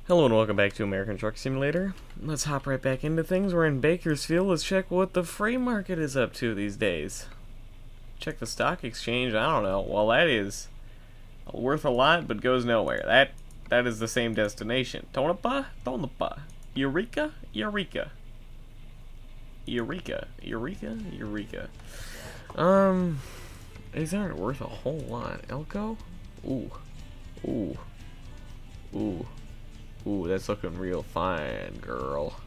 Hello and welcome back to American Truck Simulator. Let's hop right back into things. We're in Bakersfield. Let's check what the freight market is up to these days. Check the stock exchange. I don't know. Well, that is worth a lot, but goes nowhere. That is the same destination. Tonopah? Tonopah. Eureka? Eureka. Eureka. Eureka? Eureka. These aren't worth a whole lot. Elko? Ooh. Ooh. Ooh. Ooh, that's looking real fine, girl.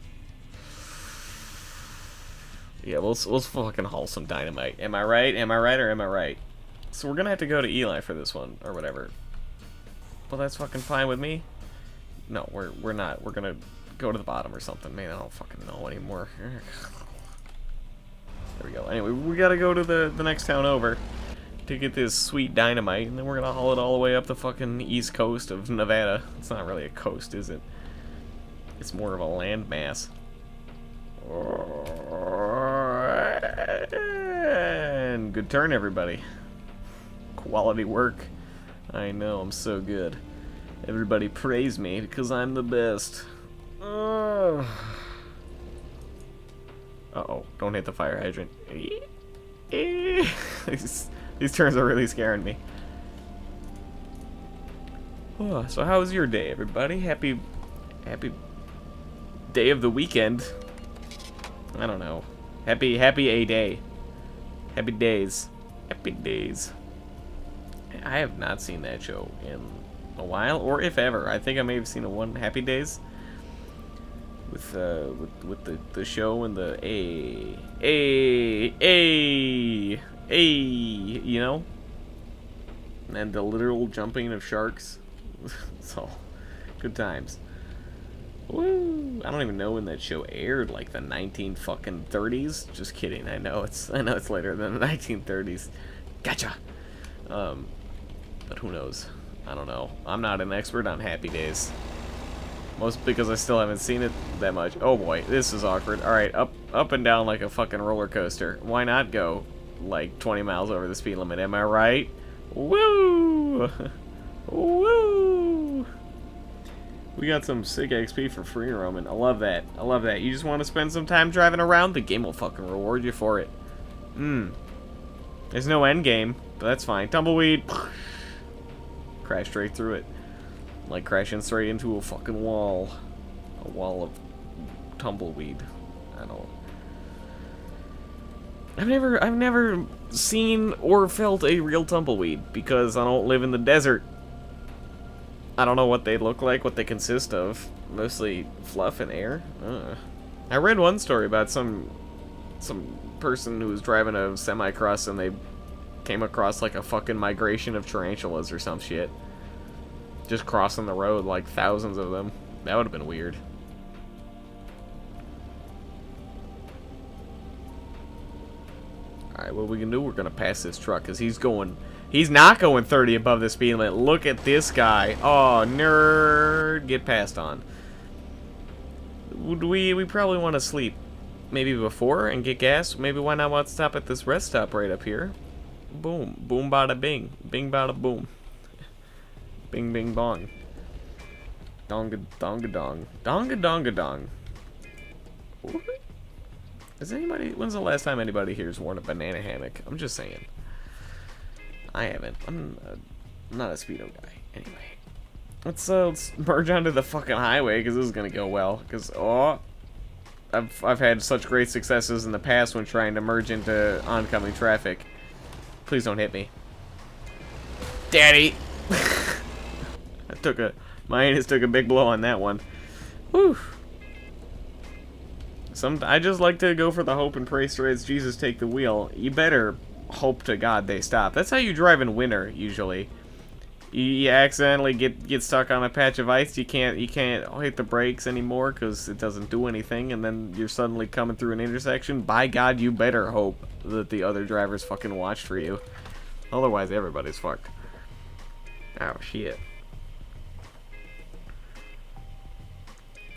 Yeah, let's fucking haul some dynamite. Am I right? Am I right or am I right? So we're gonna have to go to Eli for this one, or whatever. Well, that's fucking fine with me. No, we're not. We're gonna go to the bottom or something. Man, I don't fucking know anymore. There we go. Anyway, we gotta go to the next town over to get this sweet dynamite, and then we're gonna haul it all the way up the fucking east coast of Nevada. It's not really a coast, is it? It's more of a landmass. And good turn, everybody. Quality work. I know, I'm so good. Everybody praise me because I'm the best. Uh-oh, don't hit the fire hydrant. These turns are really scaring me. Oh, so how was your day, everybody? Happy day of the weekend. I don't know. Happy a day. Happy days. Happy days. I have not seen that show in a while, or if ever. I think I may have seen one Happy Days with the show and the you know, and the literal jumping of sharks. So good times. Woo! I don't even know when that show aired, like the 1930s. Just kidding. I know it's later than the 1930s. Gotcha. But who knows? I don't know. I'm not an expert on Happy Days. Most because I still haven't seen it that much. Oh boy, this is awkward. Alright, up and down like a fucking roller coaster. Why not go like 20 miles over the speed limit? Am I right? Woo! Woo! We got some sick XP for free roaming. I love that. I love that. You just want to spend some time driving around? The game will fucking reward you for it. There's no end game, but that's fine. Tumbleweed. Crash straight through it. Like crashing straight into a fucking wall. A wall of tumbleweed. I don't. I've never seen or felt a real tumbleweed because I don't live in the desert. I don't know what they look like, what they consist of. Mostly fluff and air. I read one story about some person who was driving a semi-cross and they came across like a fucking migration of tarantulas or some shit. Just crossing the road, like thousands of them. That would have been weird. Alright, what we can do, we're going to pass this truck, because he's not going 30 above the speed limit. Look at this guy. Oh, nerd. Get passed on. We probably want to sleep maybe before and get gas. Maybe why not want to stop at this rest stop right up here. Boom. Boom bada bing. Bing bada boom. Bing bing bong. Donga donga dong. Donga donga dong. When's the last time anybody here has worn a banana hammock? I'm just saying. I haven't. I'm not a speedo guy. Anyway. Let's merge onto the fucking highway because this is gonna go well. Because I've had such great successes in the past when trying to merge into oncoming traffic. Please don't hit me. Daddy! My anus took a big blow on that one. Whew. I just like to go for the hope and pray straight as Jesus take the wheel. You better hope to God they stop. That's how you drive in winter, usually. You accidentally get stuck on a patch of ice. You can't hit the brakes anymore because it doesn't do anything, and then you're suddenly coming through an intersection. By God, you better hope that the other drivers fucking watched for you. Otherwise, everybody's fucked. Oh, shit.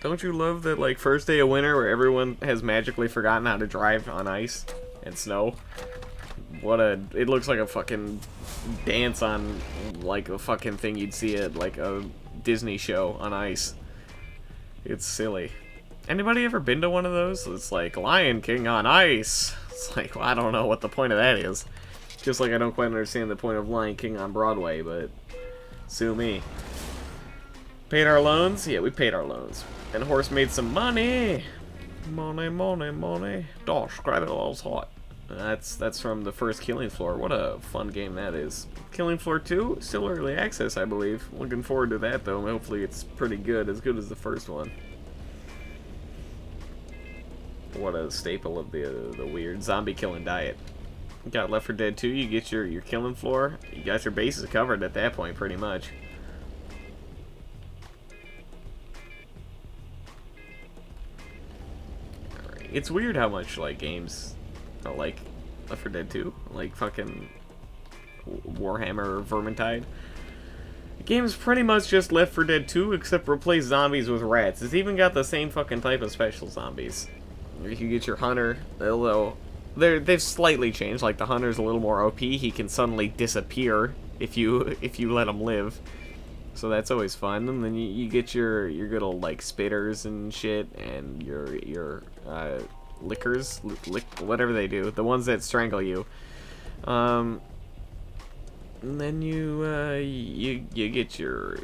Don't you love that, like, first day of winter where everyone has magically forgotten how to drive on ice and snow? It looks like a fucking dance on, like, a fucking thing you'd see at, like, a Disney show on ice. It's silly. Anybody ever been to one of those? It's like Lion King on ice. It's like, well, I don't know what the point of that is. Just like I don't quite understand the point of Lion King on Broadway, but sue me. Paid our loans? Yeah, we paid our loans. And Horse made some money. Money, money, money. Dosh, grab it while it's hot. That's from the first Killing Floor. What a fun game that is. Killing Floor 2? Still early access, I believe. Looking forward to that, though. Hopefully it's pretty good. As good as the first one. What a staple of the weird zombie killing diet. You got Left 4 Dead 2, you get your Killing Floor. You got your bases covered at that point, pretty much. It's weird how much, like, games like Left 4 Dead 2, like fucking Warhammer or Vermintide. The game's pretty much just Left 4 Dead 2, except replace zombies with rats. It's even got the same fucking type of special zombies. You can get your hunter, although they've slightly changed. Like the hunter's a little more OP. He can suddenly disappear if you let him live. So that's always fun. And then you get your good old like spitters and shit, and your lickers, whatever they do, the ones that strangle you. And then you get your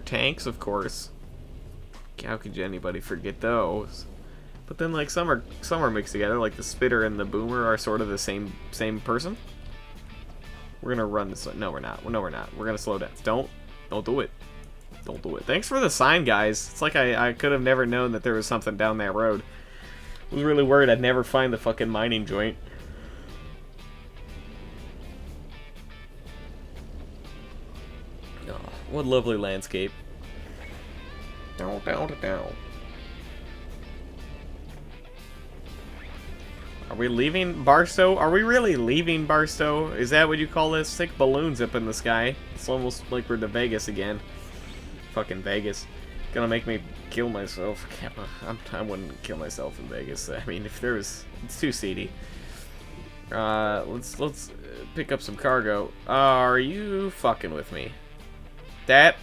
tanks, of course. How could anybody forget those? But then like some are mixed together. Like the spitter and the boomer are sort of the same person. We're gonna run this. No, we're not. No, we're not. We're gonna slow down. Don't do it. Don't do it. Thanks for the sign, guys. It's like I could have never known that there was something down that road. I was really worried I'd never find the fucking mining joint. Oh, what lovely landscape. Down. Are we leaving Barstow? Are we really leaving Barstow? Is that what you call this? Sick balloons up in the sky. It's almost like we're to Vegas again. Fucking Vegas. Gonna make me kill myself. I wouldn't kill myself in Vegas. I mean, if there was... It's too seedy. Let's pick up some cargo. Are you fucking with me? That's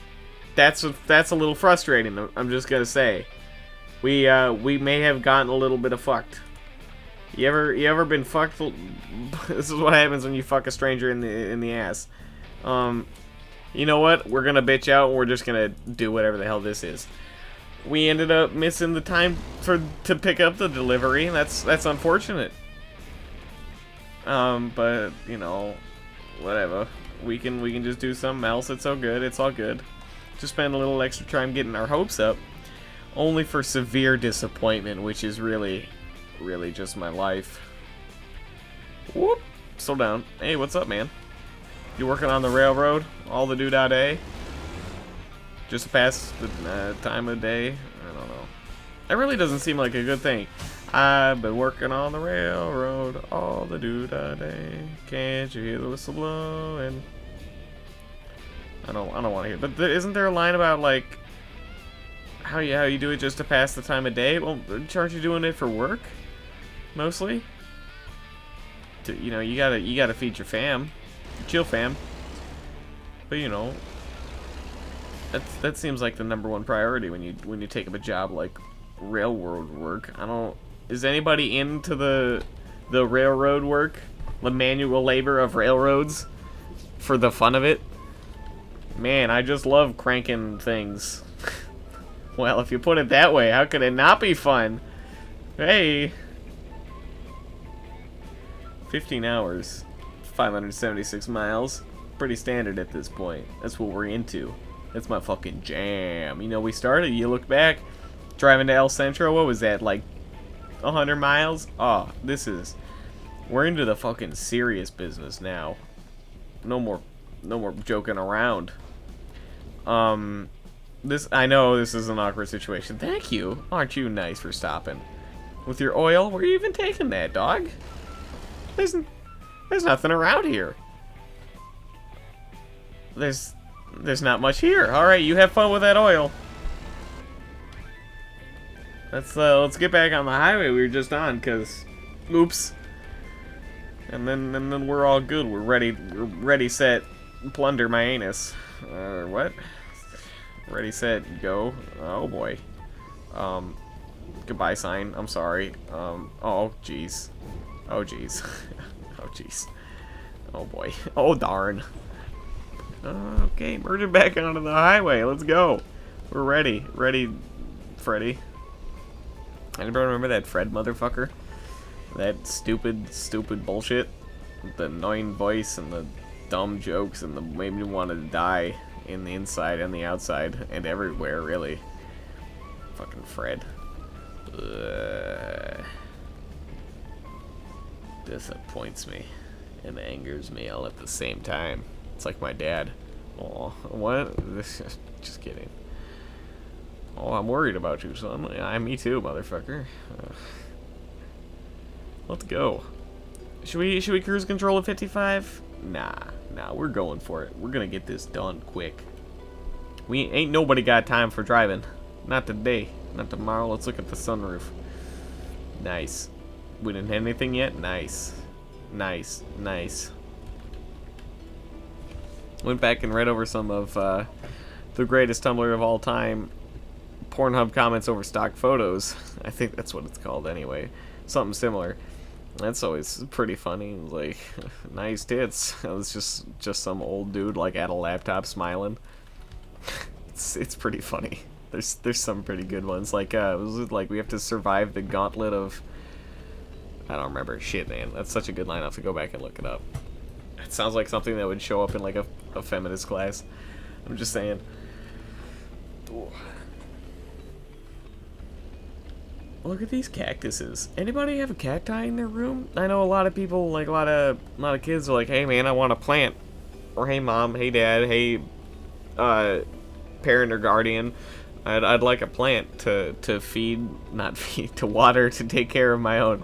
a little frustrating, I'm just gonna say. We may have gotten a little bit of fucked. You ever been fucked? This is what happens when you fuck a stranger in the ass. You know what? We're gonna bitch out and we're just gonna do whatever the hell this is. We ended up missing the time to pick up the delivery. That's unfortunate. But you know, whatever. We can just do something else. It's all good. It's all good. Just spend a little extra time getting our hopes up, only for severe disappointment, which is really just my life. Whoop! Slow down. Hey, what's up, man? You working on the railroad? All the doo-da-day? Just past the time of day? I don't know. That really doesn't seem like a good thing. I've been working on the railroad all the doo-da-day. Can't you hear the whistle blowing? I don't want to hear. But isn't there a line about like how you do it just to pass the time of day? Well, aren't you doing it for work? Mostly. You know, you gotta feed your fam, chill fam. But you know, that seems like the #1 priority when you take up a job like railroad work. Is anybody into the railroad work, the manual labor of railroads, for the fun of it? Man, I just love cranking things. Well, if you put it that way, how could it not be fun? Hey. 15 hours, 576 miles. Pretty standard at this point. That's what we're into. That's my fucking jam. You know, we started, you look back, driving to El Centro, what was that, like 100 miles? Oh, we're into the fucking serious business now. No more joking around. I know this is an awkward situation. Thank you. Aren't you nice for stopping? With your oil? Where are you even taking that, dog? There's nothing around here. There's not much here. Alright, you have fun with that oil. Let's get back on the highway we were just on, cause oops. And then we're all good. We're ready, set, plunder my anus. What? Ready, set, go. Oh boy. Goodbye sign. I'm sorry. Oh jeez. Oh jeez. Oh jeez. Oh boy. Oh darn. Okay, merging back onto the highway. Let's go. We're ready. Ready, Freddy. Anybody remember that Fred motherfucker? That stupid bullshit? The annoying voice and the dumb jokes and the made me want to die in the inside and the outside and everywhere, really. Fucking Fred. Disappoints me and angers me all at the same time. It's like my dad. Oh, what? Just kidding. Oh, I'm worried about you, son. Me too, motherfucker. Let's go. Should we cruise control at 55? Nah, we're going for it. We're gonna get this done quick. We ain't nobody got time for driving. Not today. Not tomorrow. Let's look at the sunroof. Nice. We didn't have anything yet? Nice. Nice. Went back and read over some of the greatest Tumblr of all time. Pornhub comments over stock photos. I think that's what it's called anyway. Something similar. That's always pretty funny. Like, nice tits. It was just some old dude like at a laptop smiling. It's pretty funny. There's some pretty good ones. Like was it like we have to survive the gauntlet of, I don't remember. Shit, man. That's such a good line. I'll have to go back and look it up. It sounds like something that would show up in like a feminist class. I'm just saying. Ooh. Look at these cactuses. Anybody have a cacti in their room? I know a lot of people, like a lot of kids are like, hey man, I want a plant. Or hey mom, hey dad, hey parent or guardian. I'd like a plant to feed, not feed, to water, to take care of my own.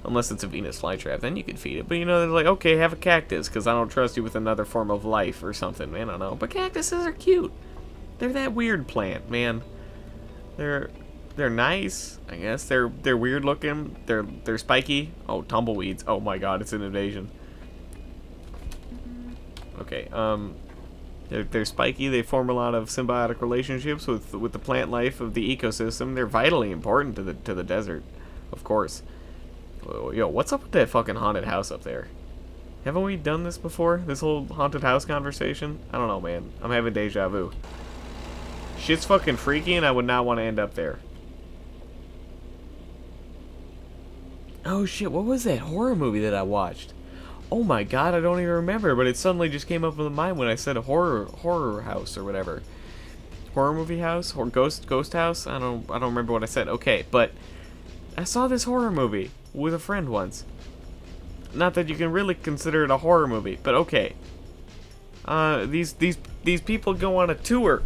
Unless it's a Venus flytrap, then you could feed it. But you know, they're like, okay, have a cactus, because I don't trust you with another form of life or something, man, I don't know. But cactuses are cute. They're that weird plant, man. They're nice, I guess. They're weird looking. They're spiky. Oh, tumbleweeds. Oh my god, it's an invasion. Okay, they're spiky. They form a lot of symbiotic relationships with the plant life of the ecosystem. They're vitally important to the desert, of course. Yo, what's up with that fucking haunted house up there? Haven't we done this before? This whole haunted house conversation? I don't know, man. I'm having deja vu. Shit's fucking freaky, and I would not want to end up there. Oh shit, what was that horror movie that I watched? Oh my god, I don't even remember, but it suddenly just came up in my mind when I said a horror house or whatever. Horror movie house? Or ghost house? I don't remember what I said. Okay, but I saw this horror movie with a friend once. Not that you can really consider it a horror movie, but okay. These people go on a tour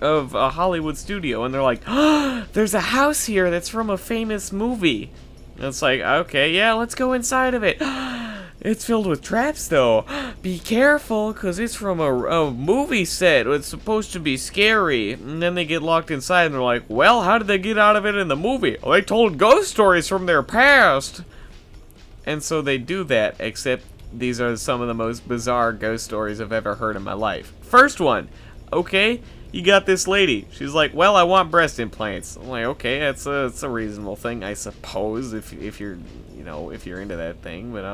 of a Hollywood studio, and they're like, oh, there's a house here that's from a famous movie. And it's like, okay, yeah, let's go inside of it. It's filled with traps, though. Be careful, because it's from a movie set. It's supposed to be scary. And then they get locked inside, and they're like, well, how did they get out of it in the movie? Well, they told ghost stories from their past. And so they do that, except these are some of the most bizarre ghost stories I've ever heard in my life. First one, okay, you got this lady. She's like, well, I want breast implants. I'm like, okay, it's a reasonable thing, I suppose, if you're, you know, if you're into that thing. But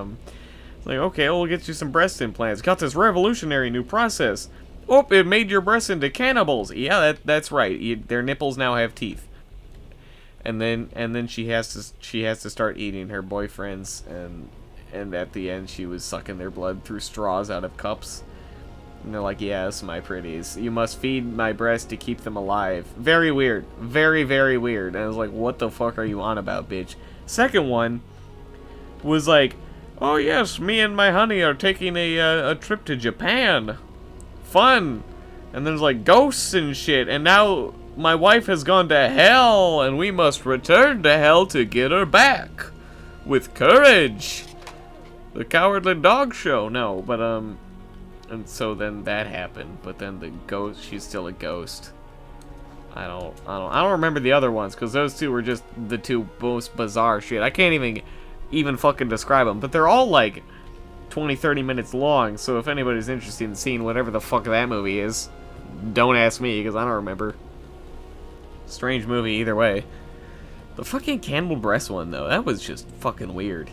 it's like, okay, we'll get you some breast implants. Got this revolutionary new process. Oh, it made your breasts into cannibals. Yeah, that's right. Their nipples now have teeth. And then she has to start eating her boyfriends, and at the end she was sucking their blood through straws out of cups. And they're like, yes, my pretties, you must feed my breast to keep them alive. Very weird. Very, very weird. And I was like, what the fuck are you on about, bitch? Second one was like, oh yes, me and my honey are taking a trip to Japan. Fun. And there's like ghosts and shit, and now my wife has gone to hell, and we must return to hell to get her back. With courage. The Cowardly Dog Show. No, but and so then that happened, but then the ghost, she's still a ghost. I don't remember the other ones, because those two were just the two most bizarre shit. I can't even fucking describe them, but they're all like 20-30 minutes long, so if anybody's interested in seeing whatever the fuck that movie is, Don't ask me, because I don't remember. Strange movie either way. The fucking cannibal breast one, though, that was just fucking weird.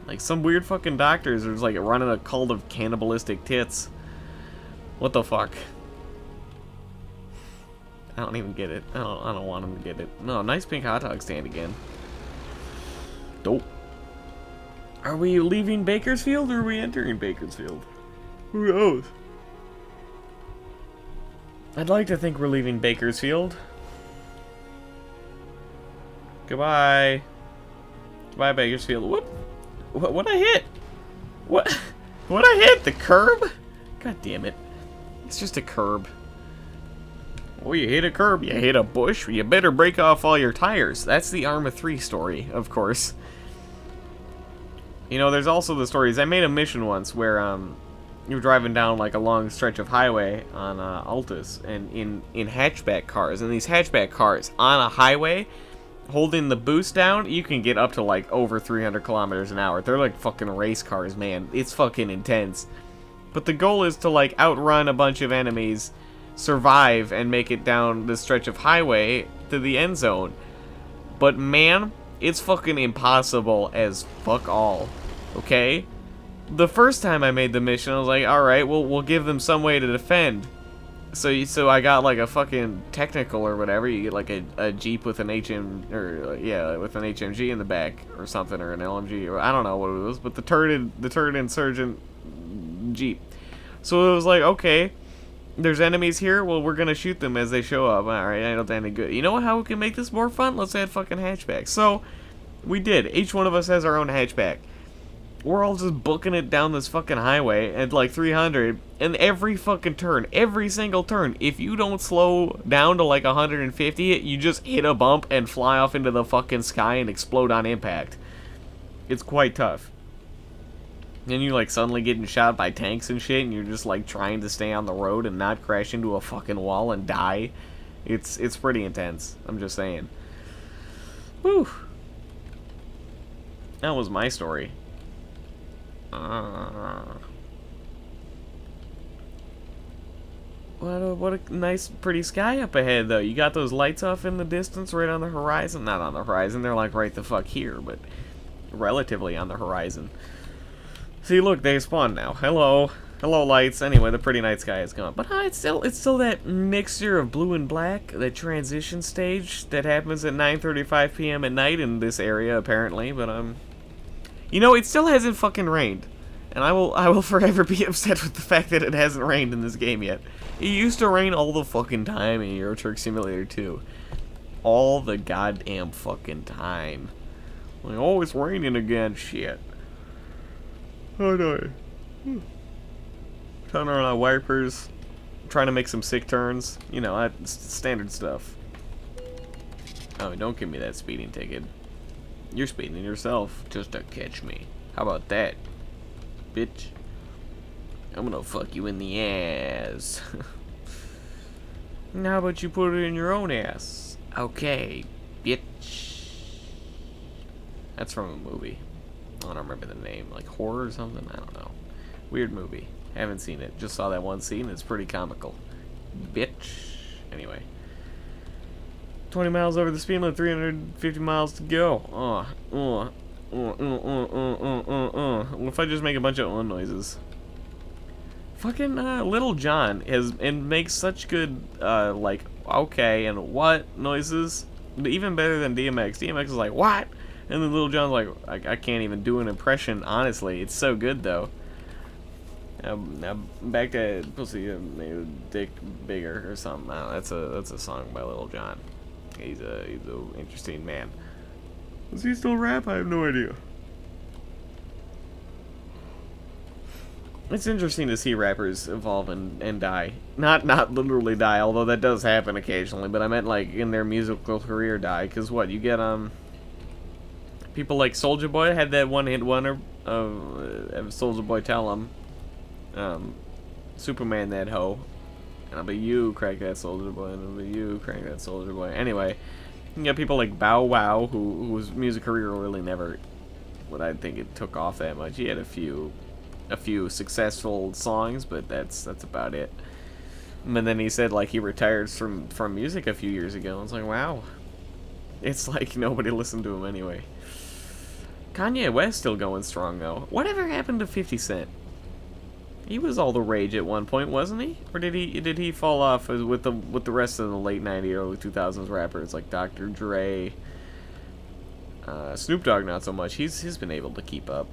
Like, some weird fucking doctors are just, like, running a cult of cannibalistic tits. What the fuck? I don't even get it. I don't want him to get it. No, nice pink hot dog stand again. Dope. Are we leaving Bakersfield, or are we entering Bakersfield? Who knows? I'd like to think we're leaving Bakersfield. Goodbye. Goodbye, Bakersfield. Whoop. What I hit? What? What I hit? The curb? God damn it. It's just a curb. Oh, you hit a curb, you hit a bush, you better break off all your tires. That's the Arma 3 story, of course. You know, there's also the stories. I made a mission once where you're driving down like a long stretch of highway on Altus and in hatchback cars. And these hatchback cars on a highway, holding the boost down, you can get up to like over 300 kilometers an hour. They're like fucking race cars, man. It's fucking intense. But the goal is to like outrun a bunch of enemies, survive, and make it down the stretch of highway to the end zone. But man, it's fucking impossible as fuck all. Okay? The first time I made the mission, I was like, alright, we'll give them some way to defend. So I got like a fucking technical or whatever. You get like a Jeep with an with an HMG in the back or something, or an LMG, or I don't know what it was, but the turret insurgent Jeep. So it was like, okay, there's enemies here, well, we're gonna shoot them as they show up. Alright, I don't think any good. You know how we can make this more fun? Let's add fucking hatchbacks. So we did. Each one of us has our own hatchback. We're all just booking it down this fucking highway at like 300, and every fucking turn, every single turn, if you don't slow down to like 150, you just hit a bump and fly off into the fucking sky and explode on impact. It's quite tough. And you like suddenly getting shot by tanks and shit, and you're just like trying to stay on the road and not crash into a fucking wall and die. It's pretty intense. I'm just saying. Whew. That was my story. What a nice, pretty sky up ahead, though. You got those lights off in the distance, right on the horizon. Not on the horizon, they're like right the fuck here, but relatively on the horizon. See, look, they spawned now. Hello. Hello, lights. Anyway, the pretty night sky is gone. But it's still that mixture of blue and black, that transition stage that happens at 9:35 p.m. at night in this area, apparently. But, you know, it still hasn't fucking rained. And I will forever be upset with the fact that it hasn't rained in this game yet. It used to rain all the fucking time in Euro Truck Simulator 2. All the goddamn fucking time. Like, oh, it's raining again. Shit. Oh no. Turning on our wipers, trying to make some sick turns. You know, standard stuff. Oh, don't give me that speeding ticket. You're speeding yourself just to catch me. How about that, bitch? I'm gonna fuck you in the ass. How about you put it in your own ass? Okay, bitch. That's from a movie. I don't remember the name. Like horror or something? I don't know. Weird movie. Haven't seen it. Just saw that one scene. It's pretty comical. Bitch. Anyway. 20 miles over the speed limit, 350 miles to go. What if I just make a bunch of noises? Fucking Little John makes such good like okay and what noises. Even better than DMX. DMX is like what? And then Little John's like, I can't even do an impression, honestly. It's so good, though. Now back to Pussy made a Dick Bigger or something. I don't know, that's a song by Little John. He's a interesting man. Does he still rap? I have no idea. It's interesting to see rappers evolve and die. Not literally die, although that does happen occasionally, but I meant like in their musical career die. Because what, you get people like Soulja Boy had that one-hit wonder of Soulja Boy tell him, Superman that hoe, and I'll be you, crack that Soulja Boy, and I'll be you, crack that Soulja Boy. Anyway, you got people like Bow Wow, whose music career really never, what I think it took off that much. He had a few successful songs, but that's about it. And then he said, like, he retired from music a few years ago. I was like, wow. It's like nobody listened to him anyway. Kanye West still going strong, though. Whatever happened to 50 Cent? He was all the rage at one point, wasn't he? Or did he fall off with the rest of the late 90s, early 2000s rappers like Dr. Dre? Snoop Dogg, not so much. He's been able to keep up.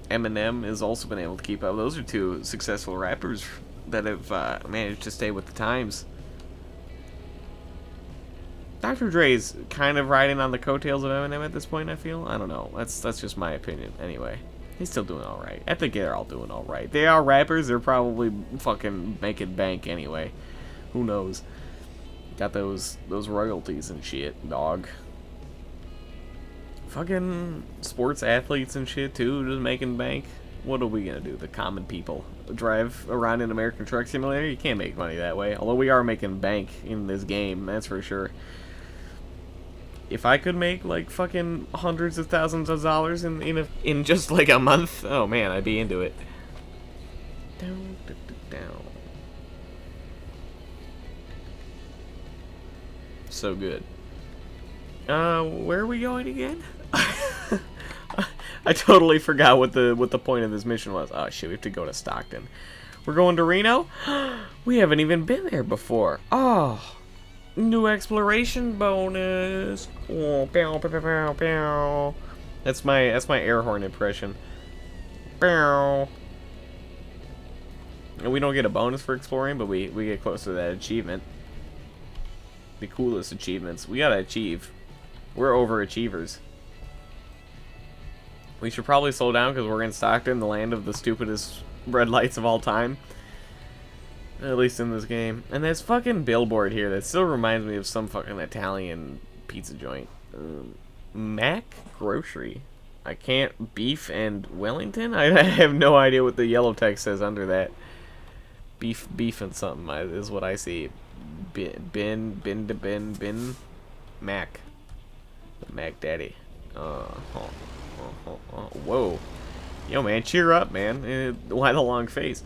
Eminem has also been able to keep up. Those are two successful rappers that have managed to stay with the times. Dr. Dre's kind of riding on the coattails of Eminem at this point, I feel. I don't know. That's just my opinion. Anyway, he's still doing alright. I think they're all doing alright. They are rappers. They're probably fucking making bank anyway. Who knows? Got those royalties and shit, dog. Fucking sports athletes and shit, too, just making bank. What are we gonna do, the common people? Drive around in American Truck Simulator? You can't make money that way. Although we are making bank in this game, that's for sure. If I could make, like, fucking hundreds of thousands of dollars in just, like, a month, oh, man, I'd be into it. Down, down. So good. Where are we going again? I totally forgot what the point of this mission was. Oh, shit, we have to go to Stockton. We're going to Reno? We haven't even been there before. Oh. New exploration bonus. Oh, pow, pow, pow, pow. That's my air horn impression. Pow. And we don't get a bonus for exploring, but we get close to that achievement. The coolest achievements. We gotta achieve. We're overachievers. We should probably slow down because we're in Stockton, the land of the stupidest red lights of all time. At least in this game. And there's fucking billboard here that still reminds me of some fucking Italian pizza joint. Mac Grocery. I can't. Beef and Wellington? I have no idea what the yellow text says under that. Beef and something is what I see. Bin. Mac. Mac Daddy. Whoa. Yo, man, cheer up, man. Why the long face?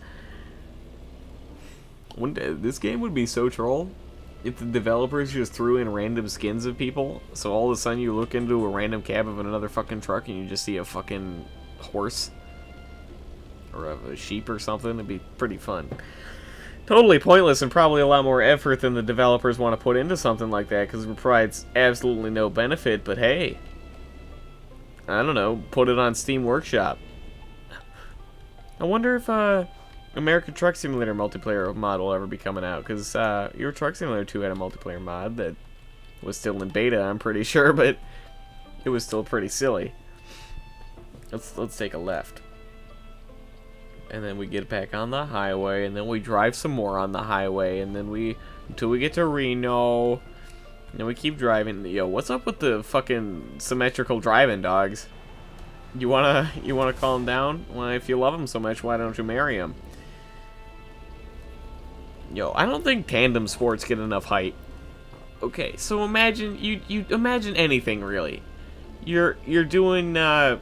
This game would be so troll if the developers just threw in random skins of people, so all of a sudden you look into a random cab of another fucking truck and you just see a fucking horse or a sheep or something. It'd be pretty fun. Totally pointless and probably a lot more effort than the developers want to put into something like that because it provides absolutely no benefit, but hey, I don't know, put it on Steam Workshop. I wonder if American Truck Simulator multiplayer mod will ever be coming out, because Euro Truck Simulator 2 had a multiplayer mod that was still in beta, I'm pretty sure, but it was still pretty silly. Let's take a left. And then we get back on the highway, and then we drive some more on the highway, and then until we get to Reno, and then we keep driving. Yo, what's up with the fucking symmetrical driving, dogs? You wanna calm down? Well, if you love them so much, why don't you marry them? Yo, I don't think tandem sports get enough hype. Okay, so imagine you imagine anything really. You're doing it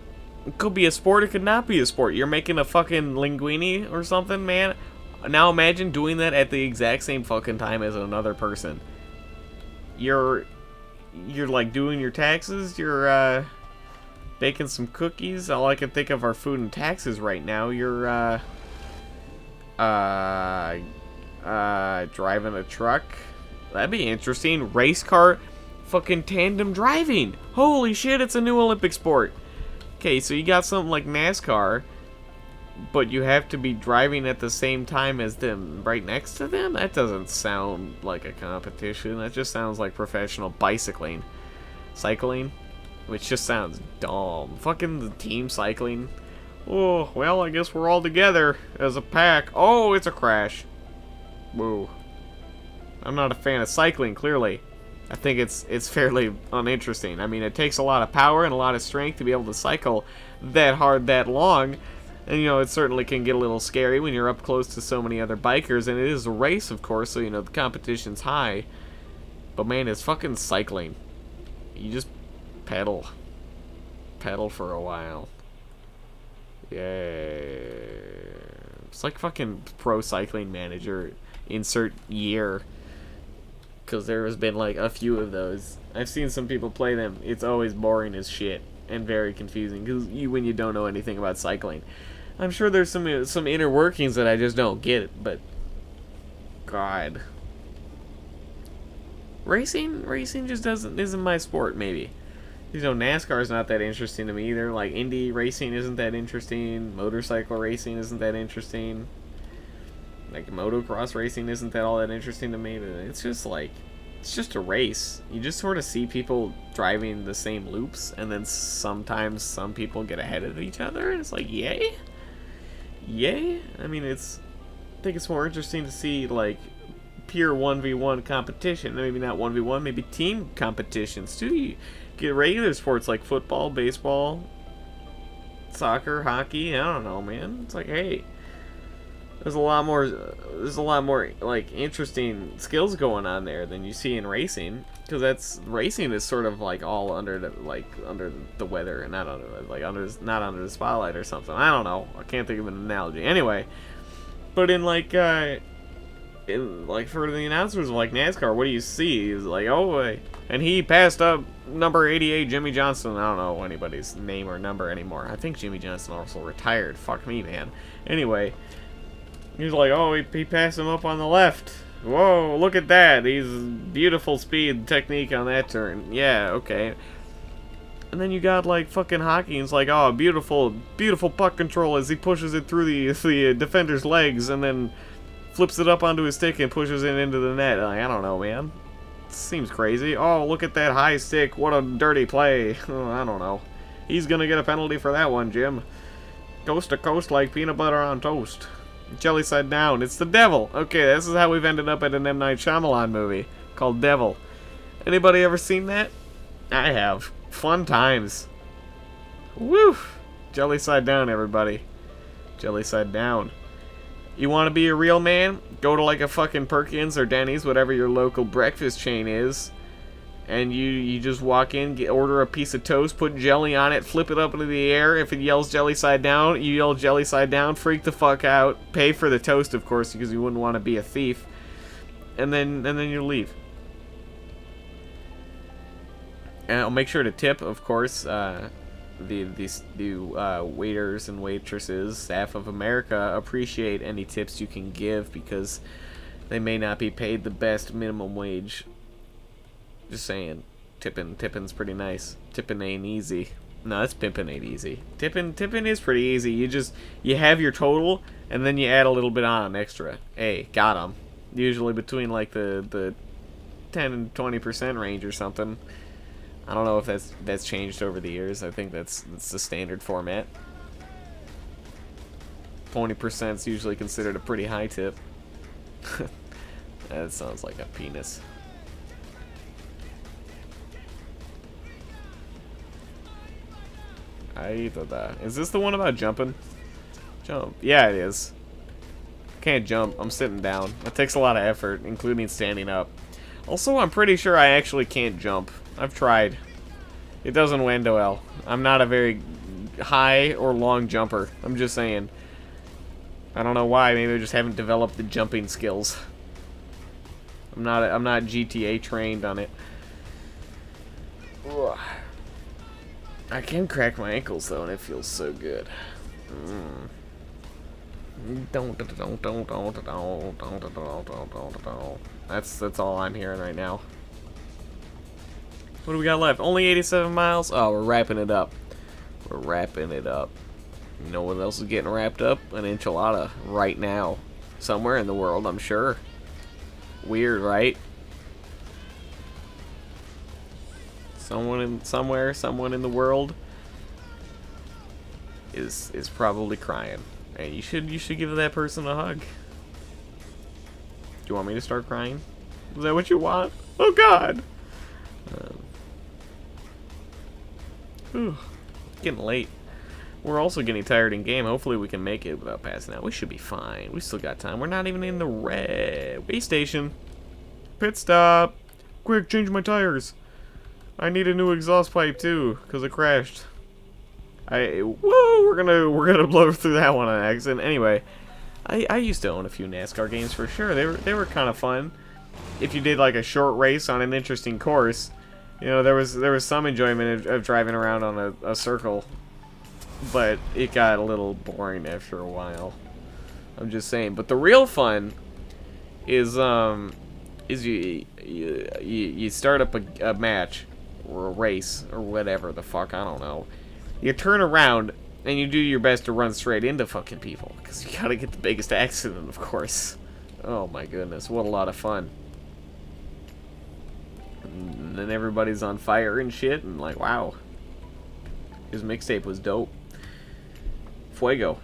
could be a sport, it could not be a sport. You're making a fucking linguine or something, man. Now imagine doing that at the exact same fucking time as another person. You're like doing your taxes, you're baking some cookies. All I can think of are food and taxes right now. You're driving a truck. That'd be interesting. Race car fucking tandem driving. Holy shit, it's a new Olympic sport. Okay, so you got something like NASCAR, but you have to be driving at the same time as them right next to them? That doesn't sound like a competition. That just sounds like professional bicycling. Cycling? Which just sounds dumb. Fucking the team cycling. Oh, well, I guess we're all together as a pack. Oh, it's a crash. Whoa. I'm not a fan of cycling, clearly. I think it's fairly uninteresting. I mean, it takes a lot of power and a lot of strength to be able to cycle that hard, that long. And, you know, it certainly can get a little scary when you're up close to so many other bikers. And it is a race, of course, so, you know, the competition's high. But, man, it's fucking cycling. You just pedal. Pedal for a while. Yeah. It's like fucking Pro Cycling Manager. insert year. Because there has been like a few of those. I've seen some people play them. It's always boring as shit and very confusing because when you don't know anything about cycling. I'm sure there's some inner workings that I just don't get, but God, racing just isn't my sport. Maybe, you know, NASCAR's not that interesting to me either. Like Indy racing isn't that interesting. Motorcycle racing isn't that interesting. Like motocross racing isn't that all that interesting to me. It's just like, it's just a race. You just sort of see people driving the same loops, and then sometimes some people get ahead of each other, and it's like, yay? Yay? I mean, I think it's more interesting to see, like, pure 1v1 competition. Maybe not 1v1, maybe team competitions, too. You get regular sports like football, baseball, soccer, hockey. I don't know, man. It's like, hey, there's a lot more like interesting skills going on there than you see in racing, because racing is sort of like all under the weather and not under the spotlight or something. I don't know. I can't think of an analogy. Anyway, but in like for the announcers of like NASCAR, what do you see? Is like, oh, and he passed up number 88 Jimmy Johnson. I don't know anybody's name or number anymore. I think Jimmy Johnson also retired. Fuck me, man. Anyway. He's like, oh, he passed him up on the left. Whoa, look at that. He's beautiful speed technique on that turn. Yeah, okay. And then you got, like, fucking hockey, and it's like, oh, beautiful puck control as he pushes it through the defender's legs and then flips it up onto his stick and pushes it into the net. Like, I don't know, man. Seems crazy. Oh, look at that high stick. What a dirty play. Oh, I don't know. He's gonna get a penalty for that one, Jim. Coast to coast like peanut butter on toast. Jelly side down. It's the devil. Okay, this is how we've ended up at an M. Night Shyamalan movie called Devil. Anybody ever seen that? I have. Fun times. Woo! Jelly side down, everybody. Jelly side down. You want to be a real man? Go to like a fucking Perkins or Denny's, whatever your local breakfast chain is. And you just walk in, order a piece of toast, put jelly on it, flip it up into the air. If it yells jelly side down, you yell jelly side down, freak the fuck out, pay for the toast, of course, because you wouldn't want to be a thief. And then you leave. And I'll make sure to tip, of course, the waiters and waitresses, staff of America, appreciate any tips you can give because they may not be paid the best minimum wage. Just saying, tipping's pretty nice. Tipping ain't easy. No, it's pimping ain't easy. Tipping is pretty easy. You have your total, and then you add a little bit on extra. Hey, got 'em. Usually between like the 10 and 20% range or something. I don't know if that's changed over the years. I think that's the standard format. 20% is usually considered a pretty high tip. That sounds like a penis. Is this the one about jumping? Jump. Yeah, it is. Can't jump. I'm sitting down. That takes a lot of effort, including standing up. Also, I'm pretty sure I actually can't jump. I've tried. It doesn't wend well. I'm not a very high or long jumper. I'm just saying. I don't know why. Maybe I just haven't developed the jumping skills. I'm not GTA trained on it. Ugh. I can crack my ankles though, and it feels so good. That's all I'm hearing right now. What do we got left? Only 87 miles? Oh, we're wrapping it up. We're wrapping it up. You know what else is getting wrapped up? An enchilada right now. Somewhere in the world, I'm sure. Weird, right? Someone in the world is probably crying, and you should give that person a hug. Do you want me to start crying? Is that what you want? Oh God! Getting late. We're also getting tired in game. Hopefully we can make it without passing out. We should be fine. We still got time. We're not even in the red. Way station. Pit stop. Quick, change my tires. I need a new exhaust pipe too, cause it crashed. Whoa, we're gonna blow through that one on accident. Anyway, I used to own a few NASCAR games for sure. They were kind of fun. If you did like a short race on an interesting course, you know, there was some enjoyment of driving around on a circle, but it got a little boring after a while. I'm just saying. But the real fun is you start up a match or a race or whatever the fuck, I don't know. You turn around and you do your best to run straight into fucking people, because you gotta get the biggest accident, of course. Oh my goodness, what a lot of fun. And then everybody's on fire and shit, and like, wow. His mixtape was dope. Fuego.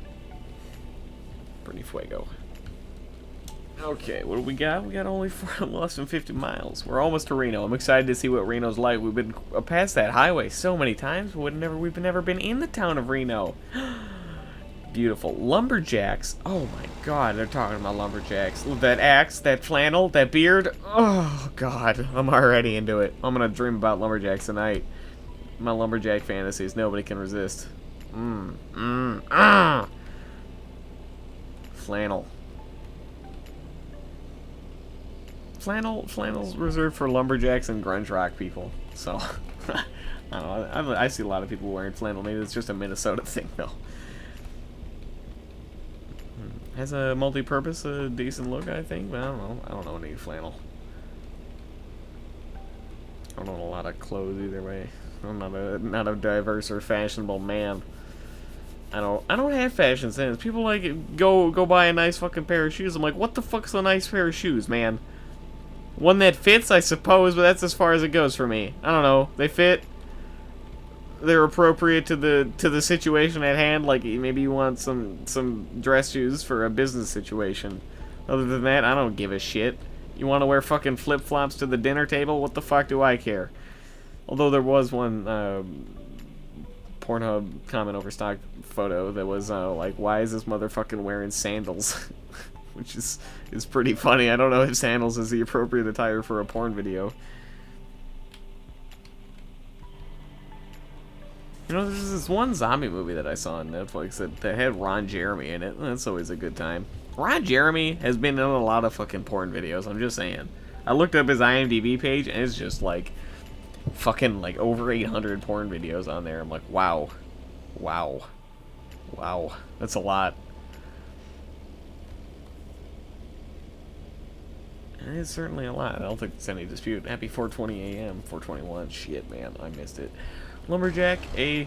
Pretty fuego. Okay, what do we got? We got only less than 50 miles. We're almost to Reno. I'm excited to see what Reno's like. We've been past that highway so many times. We've never been in the town of Reno. Beautiful. Lumberjacks. Oh my god, they're talking about lumberjacks. That axe, that flannel, that beard. Oh god, I'm already into it. I'm gonna dream about lumberjacks tonight. My lumberjack fantasies, nobody can resist. Flannel. Flannel's reserved for lumberjacks and grunge rock people. So, I don't know. I see a lot of people wearing flannel. Maybe it's just a Minnesota thing, though. Has a multi-purpose, a decent look, I think. But I don't know. I don't know any flannel. I don't know a lot of clothes either way. I'm not a diverse or fashionable man. I don't have fashion sense. People like go buy a nice fucking pair of shoes. I'm like, what the fuck's a nice pair of shoes, man? One that fits, I suppose, but that's as far as it goes for me. I don't know. They fit. They're appropriate to the situation at hand. Like maybe you want some dress shoes for a business situation. Other than that, I don't give a shit. You want to wear fucking flip-flops to the dinner table? What the fuck do I care? Although there was one Pornhub comment over stock photo that was like, why is this motherfucking wearing sandals? Which is pretty funny. I don't know if sandals is the appropriate attire for a porn video. You know, there's this one zombie movie that I saw on Netflix that had Ron Jeremy in it. That's always a good time. Ron Jeremy has been in a lot of fucking porn videos, I'm just saying. I looked up his IMDb page, and it's just like fucking like over 800 porn videos on there. I'm like, wow. Wow. Wow. That's a lot. It's certainly a lot. I don't think there's any dispute. Happy 4:20 a.m. 4:21. Shit, man, I missed it. Lumberjack, the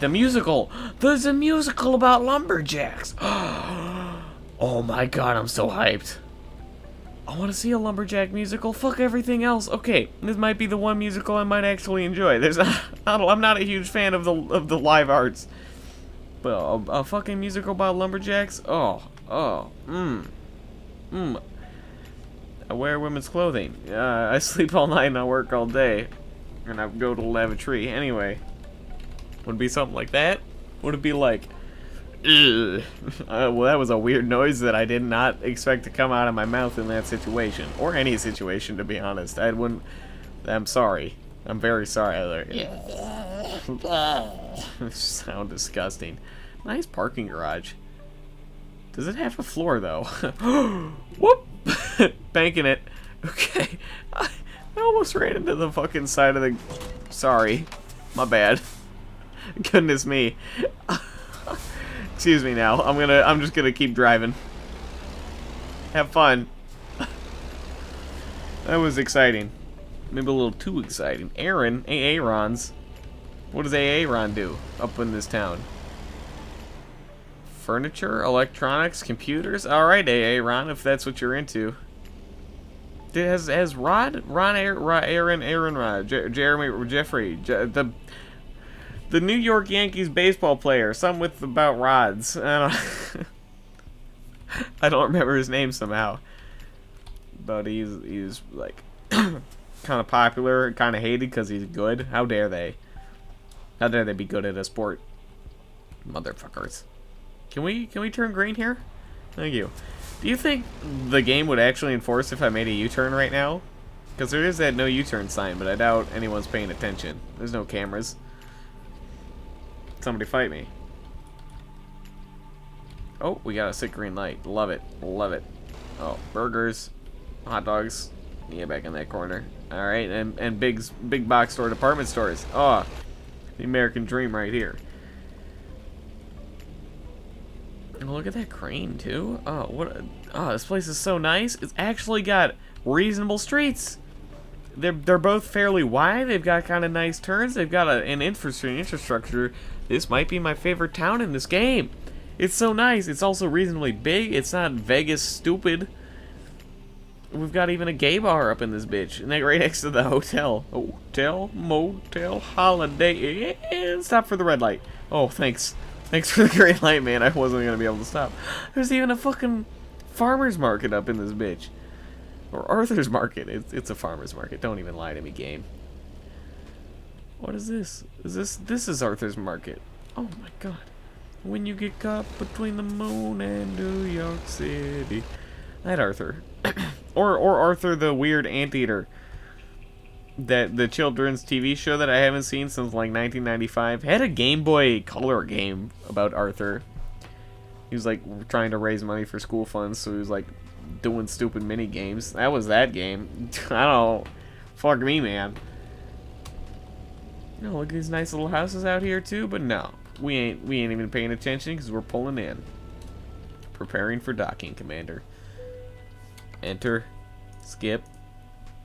musical. There's a musical about lumberjacks. Oh my god, I'm so hyped. I want to see a lumberjack musical. Fuck everything else. Okay, this might be the one musical I might actually enjoy. I'm not a huge fan of the live arts, but a fucking musical about lumberjacks. I wear women's clothing. I sleep all night and I work all day. And I go to the lavatory. Anyway. Would it be something like that? Would it be like... well, that was a weird noise that I did not expect to come out of my mouth in that situation. Or any situation, to be honest. I'm sorry. I'm very sorry. Sound disgusting. Nice parking garage. Does it have a floor, though? Whoop! Banking it. Okay. I almost ran into the fucking side of the... Sorry. My bad. Goodness me. Excuse me now. I'm just gonna keep driving. Have fun. That was exciting. Maybe a little too exciting. Aaron, Aaron's. What does Aaron do up in this town? Furniture, electronics, computers. All right, Aaron, if that's what you're into. Has Aaron, Jeremy, Jeffrey, the New York Yankees baseball player, some with about rods. I don't remember his name somehow, but he's like kind of popular, kind of hated because he's good. How dare they? How dare they be good at a sport, motherfuckers? Can we turn green here? Thank you. Do you think the game would actually enforce if I made a U-turn right now? Because there is that no U-turn sign, but I doubt anyone's paying attention. There's no cameras. Somebody fight me. Oh, we got a sick green light. Love it. Love it. Oh, burgers, hot dogs. Yeah, back in that corner. All right, and big box store department stores. Oh, the American dream right here. And look at that crane too. Oh, oh, this place is so nice. It's actually got reasonable streets. They're both fairly wide. They've got kind of nice turns. They've got an infrastructure. This might be my favorite town in this game. It's so nice. It's also reasonably big. It's not Vegas stupid. We've got even a gay bar up in this bitch, and that right next to the hotel. Hotel, motel, holiday. And stop for the red light. Oh, thanks. Thanks for the green light, man. I wasn't gonna be able to stop. There's even a fucking farmer's market up in this bitch. Or Arthur's Market. It's a farmer's market. Don't even lie to me, game. What is this? This is Arthur's Market. Oh my god. When you get caught between the moon and New York City. That Arthur. or Arthur the Weird Anteater. That the children's TV show that I haven't seen since like 1995 had a Game Boy Color game about Arthur. He was like trying to raise money for school funds, so he was like doing stupid mini games. That was that game. I don't know. Fuck me, man. No, look at these nice little houses out here too, but no. We ain't even paying attention because we're pulling in. Preparing for docking, Commander. Enter. Skip.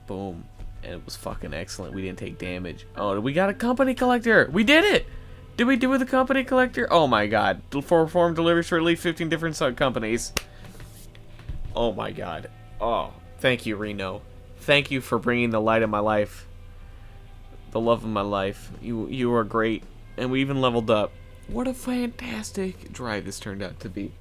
Boom. And it was fucking excellent. We didn't take damage. Oh, we got a company collector. We did it! Did we do with the company collector? Oh my god. Perform deliveries for at least 15 different companies. Oh my god. Oh, thank you, Reno. Thank you for bringing the light of my life. The love of my life. You are great. And we even leveled up. What a fantastic drive this turned out to be.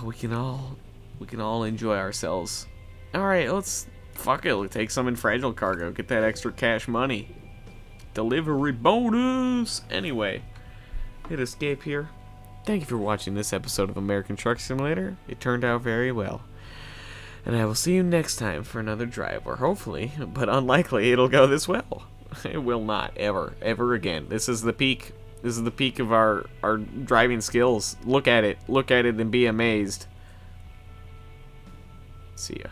we can all enjoy ourselves. Alright, let's fuck it. Let's take some in fragile cargo. Get that extra cash money. Delivery bonus. Anyway, hit escape here. Thank you for watching this episode of American Truck Simulator. It turned out very well. And I will see you next time for another drive, or hopefully, but unlikely, it'll go this well. It will not, ever again. This is the peak. This is the peak of our driving skills. Look at it and be amazed. See ya.